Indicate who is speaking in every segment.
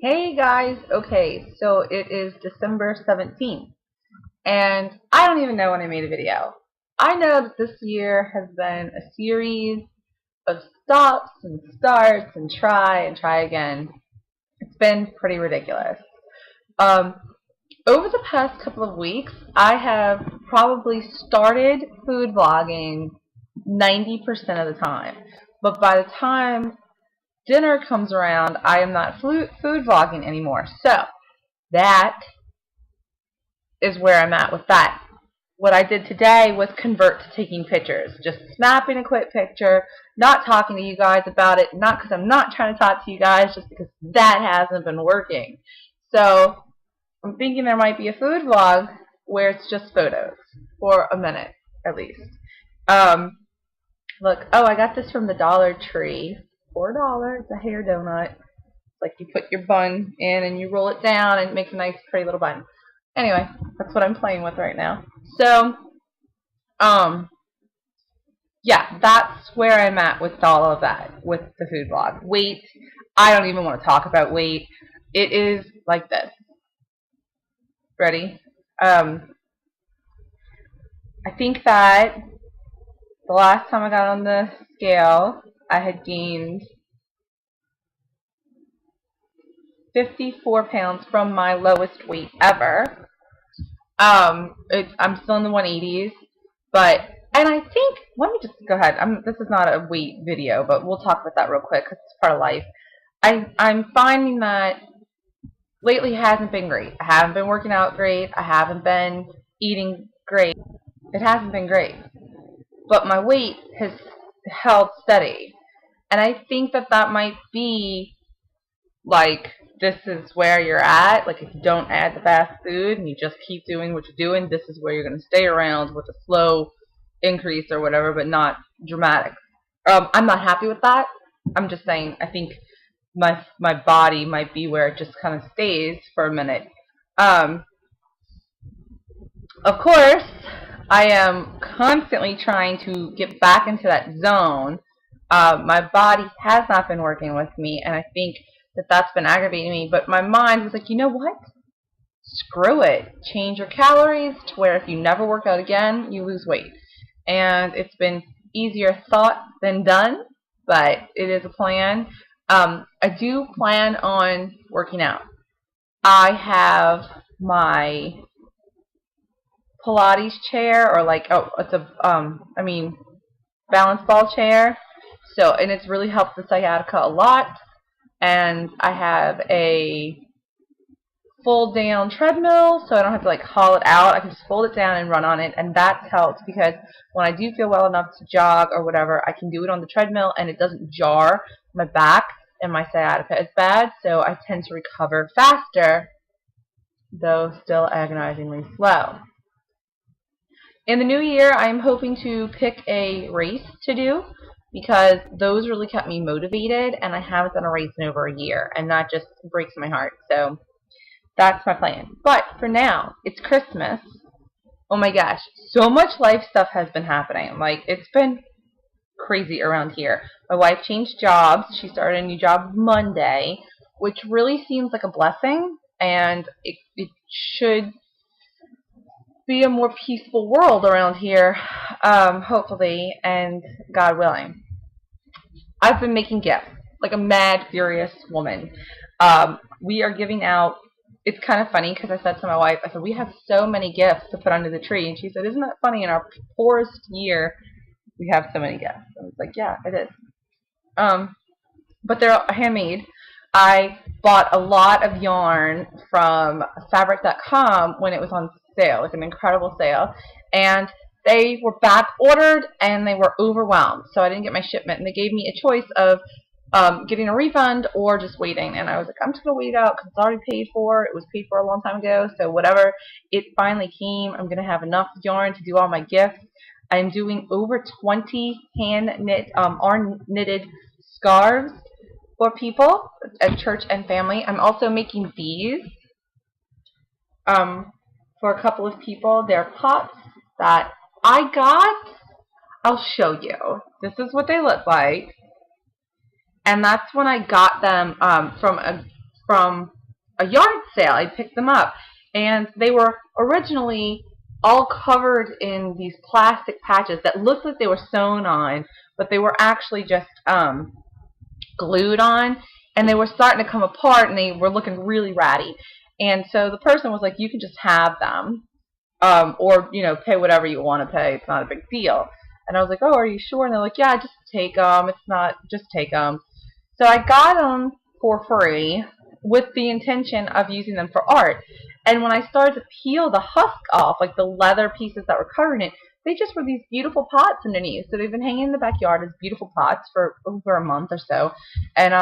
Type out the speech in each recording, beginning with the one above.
Speaker 1: Hey guys, okay, so it is December 17th, and I don't even know when I made a video. I know that this year has been a series of stops and starts and try again. It's been pretty ridiculous. Um, Over the past couple of weeks, I have probably started food vlogging 90% of the time, but by the time dinner comes around, I am not food vlogging anymore. So that is where I'm at with that. What I did today was convert to taking pictures. Just snapping a quick picture, not talking to you guys about it, not because I'm not trying to talk to you guys, just because that hasn't been working. So I'm thinking there might be a food vlog where it's just photos for a minute at least. Um, Look, oh, I got this from the Dollar Tree. $4. It's a hair donut. Like you put your bun in and you roll it down and it makes a nice pretty little bun. Anyway, that's what I'm playing with right now. So, um, yeah, that's where I'm at with all of that, with the food vlog. Weight, I don't even want to talk about weight. It is like this. Ready? I think that the last time I got on the scale, I had gained 54 pounds from my lowest weight ever. I'm still in the 180s, but and I think let me just go ahead. This is not a weight video, but we'll talk about that real quick because it's part of life. I'm finding that lately hasn't been great. I haven't been working out great. I haven't been eating great. It hasn't been great, but my weight has held steady, and I think that that might be like this is where you're at. Like if you don't add the fast food and you just keep doing what you're doing, this is where you're going to stay around with a slow increase or whatever, but not dramatic. I'm not happy with that. I'm just saying I think my body might be where it just kind of stays for a minute. Um, of course, I am constantly trying to get back into that zone. My body has not been working with me, and I think that that's been aggravating me. But my mind was like, you know what? Screw it. Change your calories to where if you never work out again, you lose weight. And it's been easier thought than done, but it is a plan. I do plan on working out. I have my Pilates chair, or like, oh, it's a balance ball chair. So, and it's really helped the sciatica a lot. And I have a fold down treadmill, so I don't have to like haul it out. I can just fold it down and run on it, and that's helped because when I do feel well enough to jog or whatever, I can do it on the treadmill and it doesn't jar my back and my sciatica as bad, so I tend to recover faster, though still agonizingly slow. In the new year, I'm hoping to pick a race to do because those really kept me motivated, and I haven't done a race in over a year, and that just breaks my heart. So that's my plan. But for now, it's Christmas. Oh my gosh, so much life stuff has been happening. Like, it's been crazy around here. My wife changed jobs. She started a new job Monday, which really seems like a blessing, and it should be a more peaceful world around here, hopefully, and God willing. I've been making gifts like a mad, furious woman. We are giving out. It's kind of funny because I said to my wife, I said, we have so many gifts to put under the tree. And she said, isn't that funny? In our poorest year, we have so many gifts. I was like, yeah, it is. But they're handmade. I bought a lot of yarn from fabric.com when it was on sale, like an incredible sale. And they were back ordered and they were overwhelmed. So I didn't get my shipment. And they gave me a choice of getting a refund or just waiting. And I was like, I'm just going to wait it out because it's already paid for. It was paid for a long time ago. So whatever. It finally came. I'm going to have enough yarn to do all my gifts. I'm doing over 20 hand knit, knitted scarves for people at church and family. I'm also making these for a couple of people. They're pots that I got. I'll show you. This is what they look like. And that's when I got them from a from a yard sale. I picked them up, and they were originally all covered in these plastic patches that looked like they were sewn on, but they were actually just glued on, and they were starting to come apart, and they were looking really ratty. And so the person was like, "You can just have them, or pay whatever you want to pay. It's not a big deal." And I was like, "Oh, are you sure?" And they're like, "Yeah, just take them. It's not, just take them." So I got them for free with the intention of using them for art. And when I started to peel the husk off, like the leather pieces that were covering it, they just were these beautiful pots underneath. So they've been hanging in the backyard as beautiful pots for over a month or so. And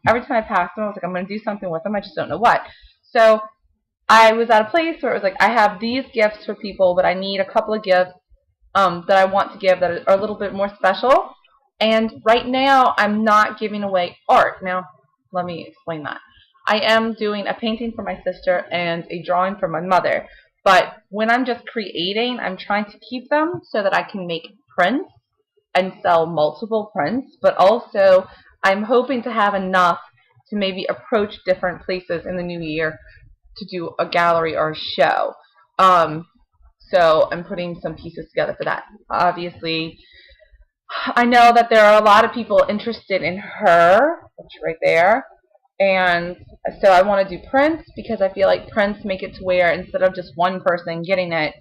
Speaker 1: every time I passed them, I was like, I'm going to do something with them. I just don't know what. So I was at a place where it was like, I have these gifts for people, but I need a couple of gifts that I want to give that are a little bit more special. And right now, I'm not giving away art. Now, let me explain that. I am doing a painting for my sister and a drawing for my mother. But when I'm just creating, I'm trying to keep them so that I can make prints and sell multiple prints. But also, I'm hoping to have enough to maybe approach different places in the new year to do a gallery or a show. So I'm putting some pieces together for that. Obviously, I know that there are a lot of people interested in her, which is right there. And so I want to do prints because I feel like prints make it to where instead of just one person getting it,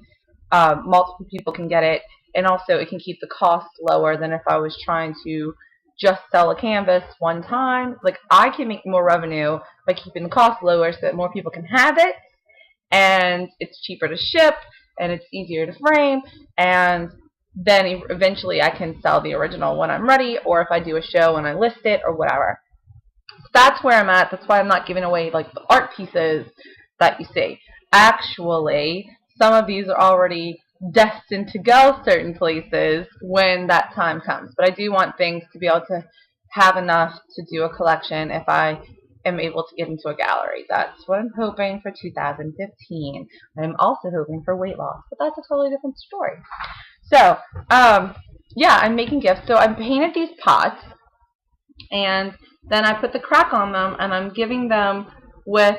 Speaker 1: multiple people can get it. And also it can keep the cost lower than if I was trying to just sell a canvas one time. Like, I can make more revenue by keeping the cost lower so that more people can have it. And it's cheaper to ship, and it's easier to frame, and then eventually I can sell the original when I'm ready, or if I do a show and I list it, or whatever. So that's where I'm at. That's why I'm not giving away like the art pieces that you see. Actually, some of these are already destined to go certain places when that time comes. But I do want things to be able to have enough to do a collection if I am able to get into a gallery. That's what I'm hoping for 2015. I'm also hoping for weight loss, but that's a totally different story. So, yeah, I'm making gifts. So I painted these pots, and then I put the crack on them, and I'm giving them with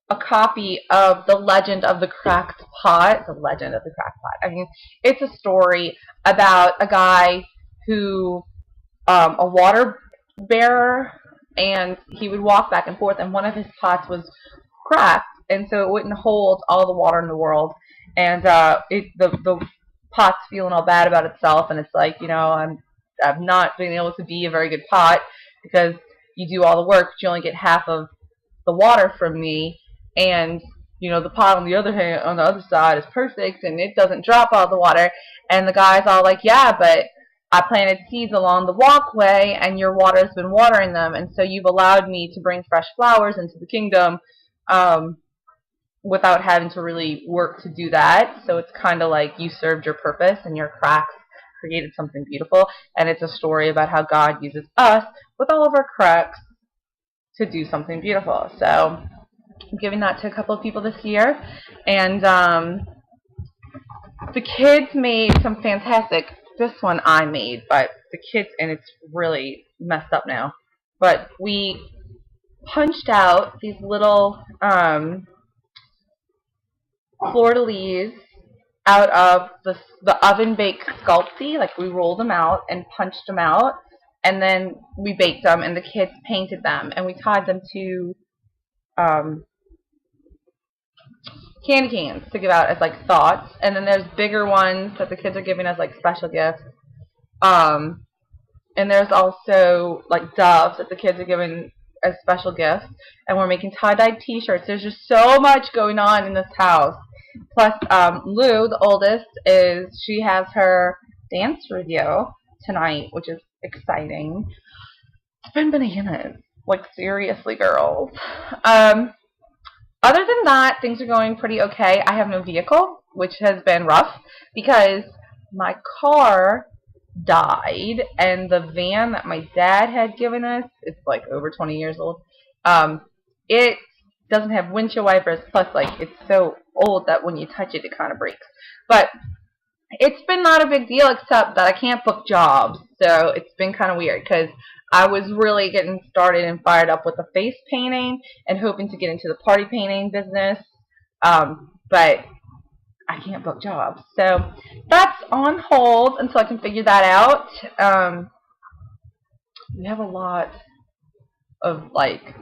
Speaker 1: a copy of The Legend of the Cracked Pot. The Legend of the Cracked Pot. I mean, it's a story about a guy who, a water bearer, and he would walk back and forth, and one of his pots was cracked, and so it wouldn't hold all the water in the world. And the pot's feeling all bad about itself, and it's like, I've not been able to be a very good pot because you do all the work, but you only get half of the water from me. And the pot on the other hand, on the other side, is perfect, and it doesn't drop all the water. And the guy's all like, yeah, but I planted seeds along the walkway, and your water's been watering them, and so you've allowed me to bring fresh flowers into the kingdom without having to really work to do that. So it's kind of like you served your purpose, and your cracks created something beautiful. And it's a story about how God uses us with all of our cracks to do something beautiful. So I'm giving that to a couple of people this year. And the kids made some fantastic, this one I made, but the kids, and it's really messed up now, but we punched out these little fleur-de-lis out of the oven-baked Sculpey. Like, we rolled them out and punched them out, and then we baked them, and the kids painted them, and we tied them to candy canes to give out as like thoughts. And then there's bigger ones that the kids are giving as like special gifts. And there's also like doves that the kids are giving as special gifts. And we're making tie-dyed t-shirts. There's just so much going on in this house. Plus, Lou, the oldest, she has her dance review tonight, which is exciting. It's been bananas. Like, seriously, girls. Other than that, things are going pretty okay. I have no vehicle, which has been rough because my car died, and the van that my dad had given us, it's like over 20 years old, it doesn't have windshield wipers, plus like it's so old that when you touch it, it kind of breaks. But it's been not a big deal, except that I can't book jobs, so it's been kind of weird because I was really getting started and fired up with the face painting and hoping to get into the party painting business, but I can't book jobs. So that's on hold until I can figure that out. We have a lot of like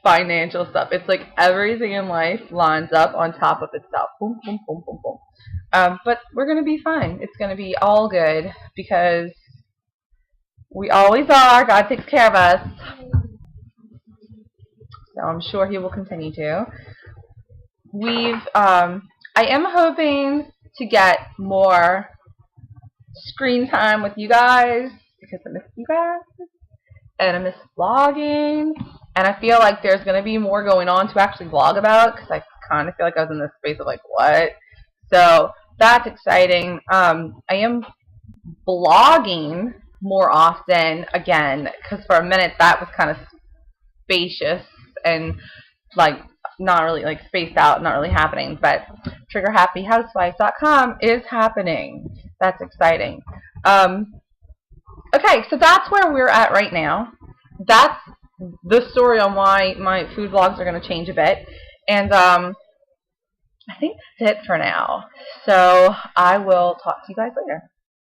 Speaker 1: financial stuff. It's like everything in life lines up on top of itself. Boom, boom, boom, boom, boom. But we're going to be fine. It's going to be all good because we always are. God takes care of us. So I'm sure He will continue to. I am hoping to get more screen time with you guys because I miss you guys and I miss vlogging, and I feel like there's going to be more going on to actually vlog about because I kind of feel like I was in this space of like, what? So that's exciting. I am blogging more often again because for a minute that was kind of spacious and like not really like spaced out, not really happening. But TriggerHappyHousewife.com is happening. That's exciting. Okay, so that's where we're at right now. That's the story on why my food vlogs are going to change a bit. And I think that's it for now. So I will talk to you guys later.